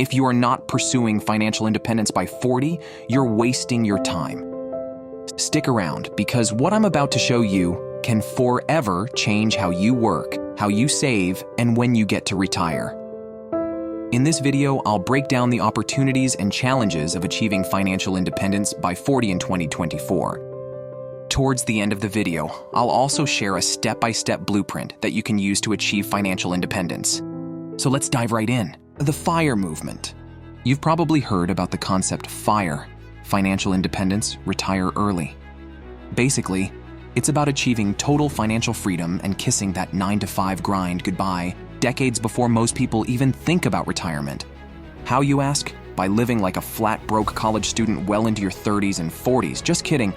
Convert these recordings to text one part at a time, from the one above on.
If you are not pursuing financial independence by 40, you're wasting your time. Stick around, because what I'm about to show you can forever change how you work, how you save, and when you get to retire. In this video, I'll break down the opportunities and challenges of achieving financial independence by 40 in 2024. Towards the end of the video, I'll also share a step-by-step blueprint that you can use to achieve financial independence. So let's dive right in. The FIRE movement. You've probably heard about the concept FIRE, financial independence, retire early. Basically, it's about achieving total financial freedom and kissing that 9-to-5 grind goodbye decades before most people even think about retirement. How, you ask? By living like a flat broke college student well into your 30s and 40s. Just kidding.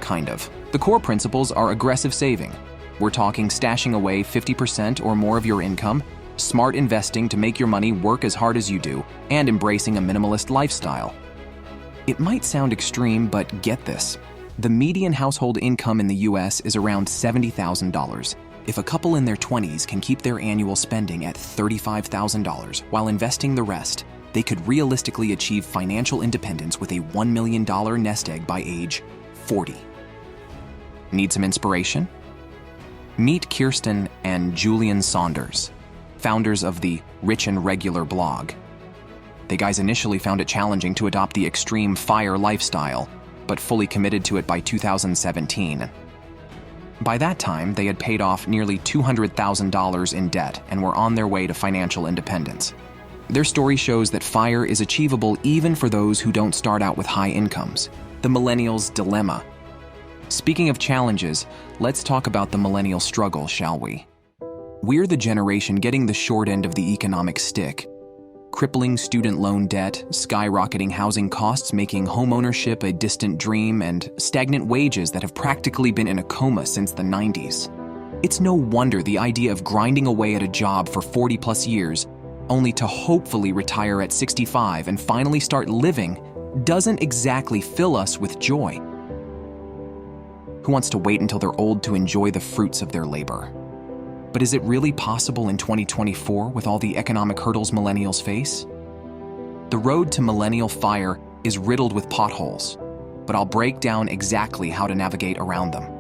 Kind of. The core principles are aggressive saving. We're talking stashing away 50% or more of your income, smart investing to make your money work as hard as you do, and embracing a minimalist lifestyle. It might sound extreme, but get this. The median household income in the US is around $70,000. If a couple in their 20s can keep their annual spending at $35,000 while investing the rest, they could realistically achieve financial independence with a $1 million nest egg by age 40. Need some inspiration? Meet Kiersten and Julien Saunders, founders of the Rich and Regular blog. The guys initially found it challenging to adopt the extreme FIRE lifestyle, but fully committed to it by 2017. By that time, they had paid off nearly $200,000 in debt and were on their way to financial independence. Their story shows that FIRE is achievable even for those who don't start out with high incomes. The millennials' dilemma. Speaking of challenges, let's talk about the millennial struggle, shall we? We're the generation getting the short end of the economic stick. Crippling student loan debt, skyrocketing housing costs making homeownership a distant dream, and stagnant wages that have practically been in a coma since the 90s. It's no wonder the idea of grinding away at a job for 40+ years, only to hopefully retire at 65 and finally start living, doesn't exactly fill us with joy. Who wants to wait until they're old to enjoy the fruits of their labor? But is it really possible in 2024 with all the economic hurdles millennials face? The road to millennial FIRE is riddled with potholes, but I'll break down exactly how to navigate around them.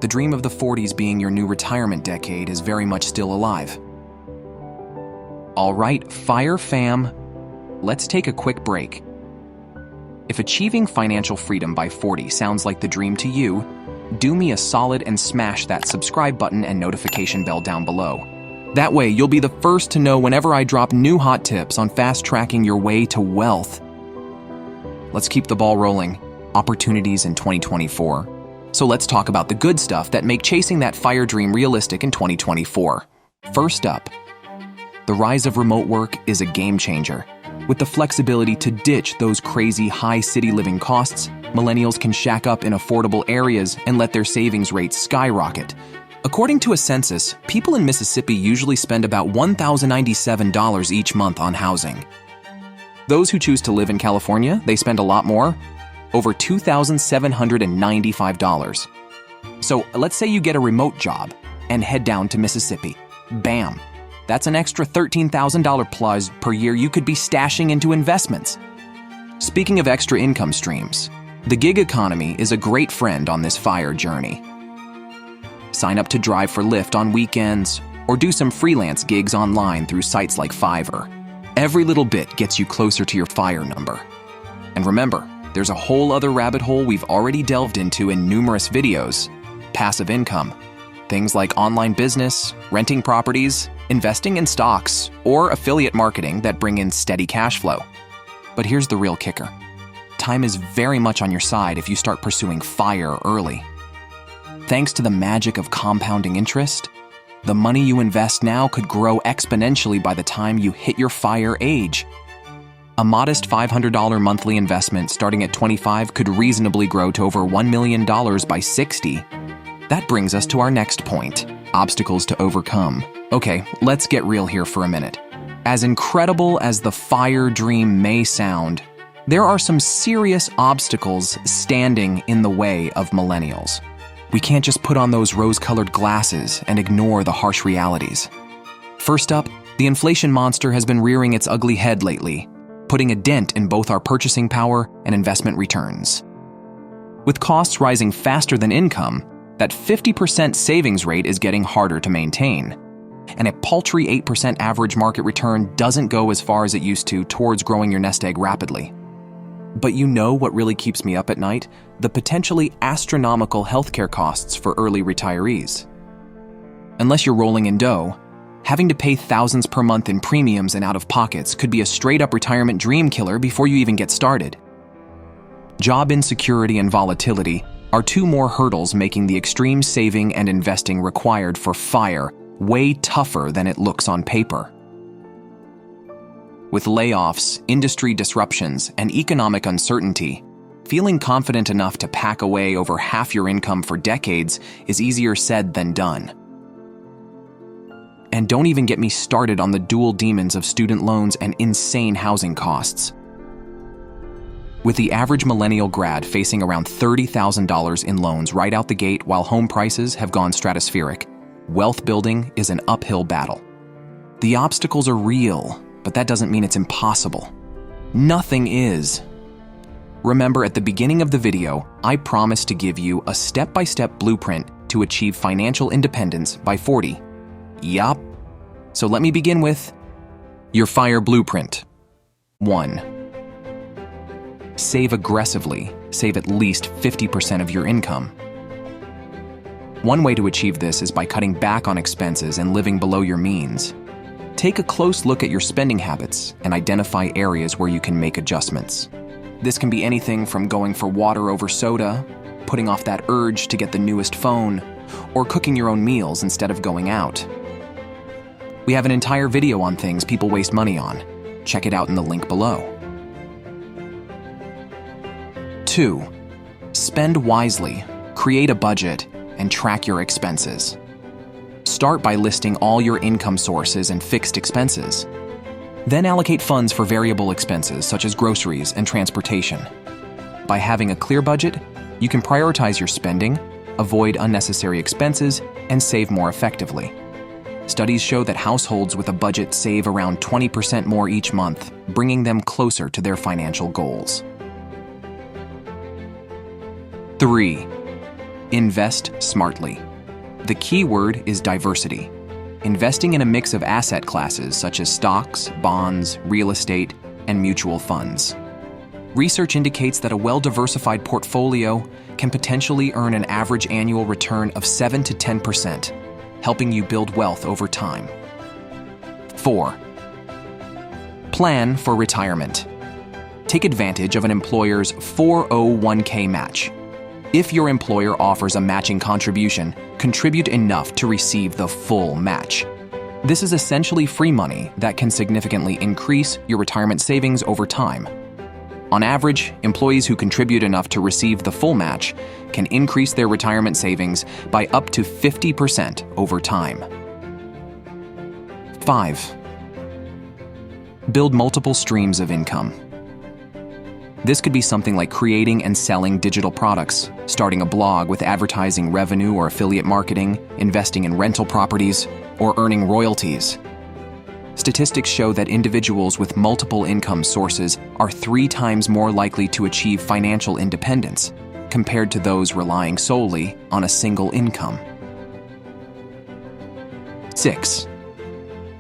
The dream of the 40s being your new retirement decade is very much still alive. All right, FIRE fam, let's take a quick break. If achieving financial freedom by 40 sounds like the dream to you, do me a solid and smash that subscribe button and notification bell down below. That way, you'll be the first to know whenever I drop new hot tips on fast-tracking your way to wealth. Let's keep the ball rolling. Opportunities in 2024. So let's talk about the good stuff that make chasing that FIRE dream realistic in 2024. First up, the rise of remote work is a game changer. With the flexibility to ditch those crazy high city living costs, millennials can shack up in affordable areas and let their savings rates skyrocket. According to a census, people in Mississippi usually spend about $1,097 each month on housing. Those who choose to live in California, they spend a lot more, over $2,795. So let's say you get a remote job and head down to Mississippi. Bam! That's an extra $13,000 plus per year you could be stashing into investments. Speaking of extra income streams, the gig economy is a great friend on this FIRE journey. Sign up to drive for Lyft on weekends, or do some freelance gigs online through sites like Fiverr. Every little bit gets you closer to your FIRE number. And remember, there's a whole other rabbit hole we've already delved into in numerous videos: passive income. Things like online business, renting properties, investing in stocks, or affiliate marketing that bring in steady cash flow. But here's the real kicker. Time is very much on your side if you start pursuing FIRE early. Thanks to the magic of compounding interest, the money you invest now could grow exponentially by the time you hit your FIRE age. A modest $500 monthly investment starting at 25 could reasonably grow to over $1 million by 60. That brings us to our next point: obstacles to overcome. Okay, let's get real here for a minute. As incredible as the FIRE dream may sound, there are some serious obstacles standing in the way of millennials. We can't just put on those rose-colored glasses and ignore the harsh realities. First up, The inflation monster has been rearing its ugly head lately, putting a dent in both our purchasing power and investment returns. With costs rising faster than income, that 50% savings rate is getting harder to maintain. And a paltry 8% average market return doesn't go as far as it used to towards growing your nest egg rapidly. But you know what really keeps me up at night? The potentially astronomical healthcare costs for early retirees. Unless you're rolling in dough, having to pay thousands per month in premiums and out-of-pockets could be a straight-up retirement dream killer before you even get started. Job insecurity and volatility are two more hurdles making the extreme saving and investing required for FIRE way tougher than it looks on paper. With layoffs, industry disruptions, and economic uncertainty, feeling confident enough to pack away over half your income for decades is easier said than done. And don't even get me started on the dual demons of student loans and insane housing costs. With the average millennial grad facing around $30,000 in loans right out the gate while home prices have gone stratospheric, wealth building is an uphill battle. The obstacles are real, but that doesn't mean it's impossible. Nothing is. Remember, at the beginning of the video, I promised to give you a step-by-step blueprint to achieve financial independence by 40. Yup. So let me begin with your FIRE blueprint. 1. Save aggressively. Save at least 50% of your income. One way to achieve this is by cutting back on expenses and living below your means. Take a close look at your spending habits and identify areas where you can make adjustments. This can be anything from going for water over soda, putting off that urge to get the newest phone, or cooking your own meals instead of going out. We have an entire video on things people waste money on. Check it out in the link below. 2. Spend wisely, create a budget, and track your expenses. Start by listing all your income sources and fixed expenses. Then allocate funds for variable expenses such as groceries and transportation. By having a clear budget, you can prioritize your spending, avoid unnecessary expenses, and save more effectively. Studies show that households with a budget save around 20% more each month, bringing them closer to their financial goals. 3. Invest smartly. The key word is diversity. Investing in a mix of asset classes such as stocks, bonds, real estate, and mutual funds. Research indicates that a well-diversified portfolio can potentially earn an average annual return of 7 to 10%, helping you build wealth over time. 4. Plan for retirement. Take advantage of an employer's 401k match. If your employer offers a matching contribution, contribute enough to receive the full match. This is essentially free money that can significantly increase your retirement savings over time. On average, employees who contribute enough to receive the full match can increase their retirement savings by up to 50% over time. 5. Build multiple streams of income. This could be something like creating and selling digital products, starting a blog with advertising revenue or affiliate marketing, investing in rental properties, or earning royalties. Statistics show that individuals with multiple income sources are 3 times more likely to achieve financial independence compared to those relying solely on a single income. 6.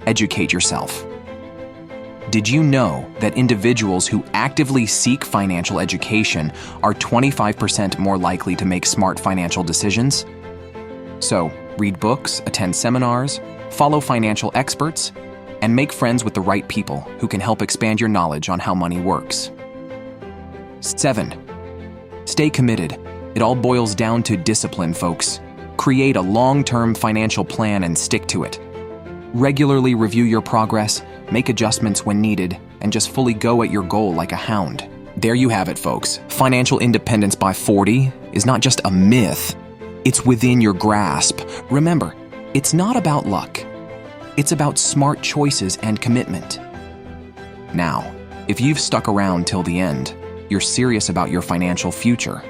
Educate yourself. Did you know that individuals who actively seek financial education are 25% more likely to make smart financial decisions? So, read books, attend seminars, follow financial experts, and make friends with the right people who can help expand your knowledge on how money works. 7. Stay committed. It all boils down to discipline, folks. Create a long-term financial plan and stick to it. Regularly review your progress, make adjustments when needed, and just fully go at your goal like a hound. There you have it, folks. Financial independence by 40 is not just a myth. It's within your grasp. Remember, it's not about luck. It's about smart choices and commitment. Now, if you've stuck around till the end, you're serious about your financial future.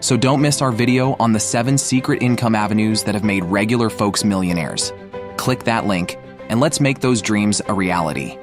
So don't miss our video on the 7 secret income avenues that have made regular folks millionaires. Click that link and let's make those dreams a reality.